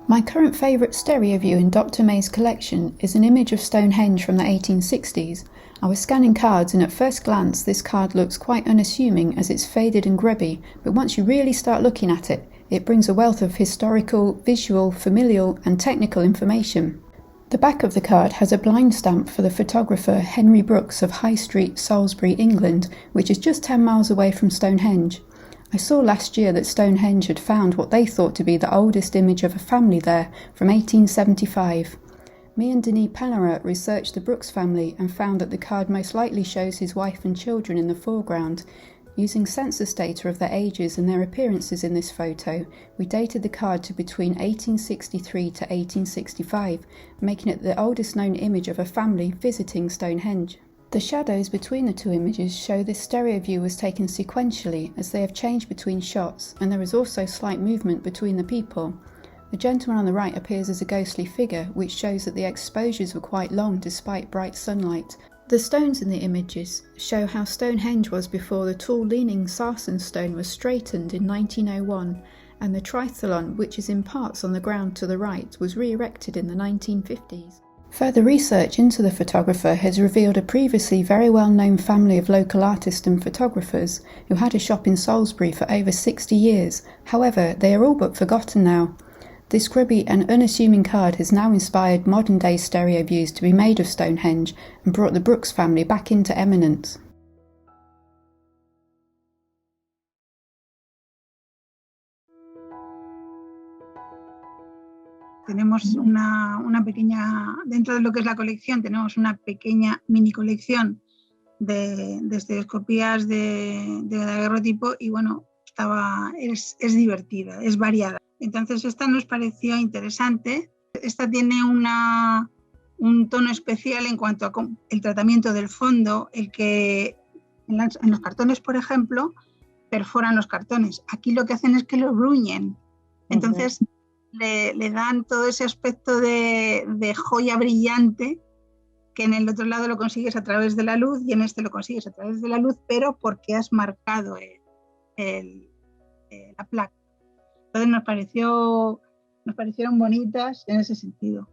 My current favourite stereo view in Dr. May's collection is an image of Stonehenge from the 1860s. I was scanning cards and at first glance this card looks quite unassuming as it's faded and grubby, but once you really start looking at it, it brings a wealth of historical, visual, familial and technical information. The back of the card has a blind stamp for the photographer Henry Brooks of High Street, Salisbury, England, which is just 10 miles away from Stonehenge. I saw last year that Stonehenge had found what they thought to be the oldest image of a family there from 1875. Me and Denis Pennerat researched the Brooks family and found that the card most likely shows his wife and children in the foreground. Using census data of their ages and their appearances in this photo, we dated the card to between 1863 to 1865, making it the oldest known image of a family visiting Stonehenge. The shadows between the two images show this stereo view was taken sequentially as they have changed between shots, and there is also slight movement between the people. The gentleman on the right appears as a ghostly figure, which shows that the exposures were quite long despite bright sunlight. The stones in the images show how Stonehenge was before the tall leaning sarsen stone was straightened in 1901, and the trithelon, which is in parts on the ground to the right, was re-erected in the 1950s. Further research into the photographer has revealed a previously very well-known family of local artists and photographers who had a shop in Salisbury for over 60 years. However, they are all but forgotten now. This grubby and unassuming card has now inspired modern-day stereo views to be made of Stonehenge and brought the Brooks family back into eminence. Tenemos una pequeña, dentro de lo que es la colección, tenemos una pequeña mini colección de estereoscopías de daguerrotipo y bueno, es divertida, es variada. Entonces esta nos pareció interesante. Esta tiene un tono especial en cuanto a el tratamiento del fondo, el que en los cartones, por ejemplo, perforan los cartones. Aquí lo que hacen es que los bruñen. Entonces le dan todo ese aspecto de joya brillante que en el otro lado lo consigues a través de la luz y en este lo consigues a través de la luz, pero porque has marcado la placa. Entonces nos parecieron bonitas en ese sentido.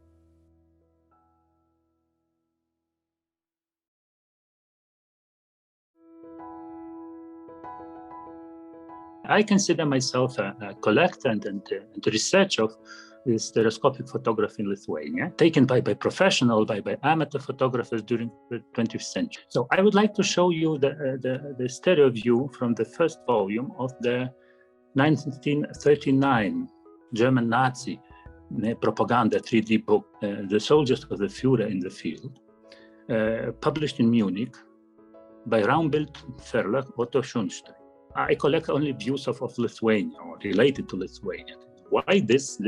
I consider myself a collector and a researcher of stereoscopic photography in Lithuania, taken by professional, by amateur photographers during the 20th century. So I would like to show you the stereo view from the first volume of the 1939 German Nazi propaganda 3D book, The Soldiers of the Führer in the Field, published in Munich by Raumbild Verlag Otto Schunstein. I collect only views of Lithuania or related to Lithuania. Why this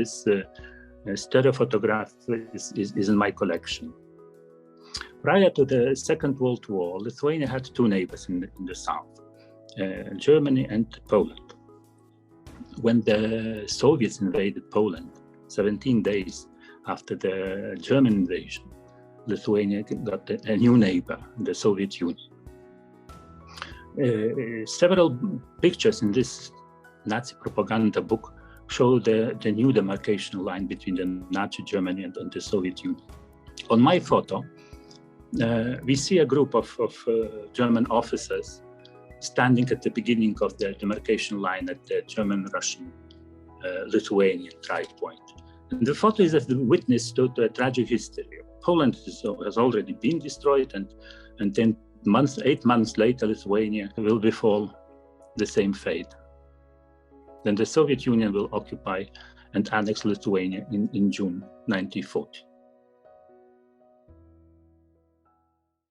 stereo photograph is in my collection? Prior to the Second World War, Lithuania had two neighbors in the south, Germany and Poland. When the Soviets invaded Poland, 17 days after the German invasion, Lithuania got a new neighbor, the Soviet Union. Several pictures in this Nazi propaganda book show the new demarcation line between the Nazi Germany and the Soviet Union. On my photo, we see a group of German officers standing at the beginning of the demarcation line at the German-Russian-Lithuanian tri point. And the photo is a witness to a tragic history. Poland has already been destroyed, and then 8 months later, Lithuania will befall the same fate. Then the Soviet Union will occupy and annex Lithuania in June 1940.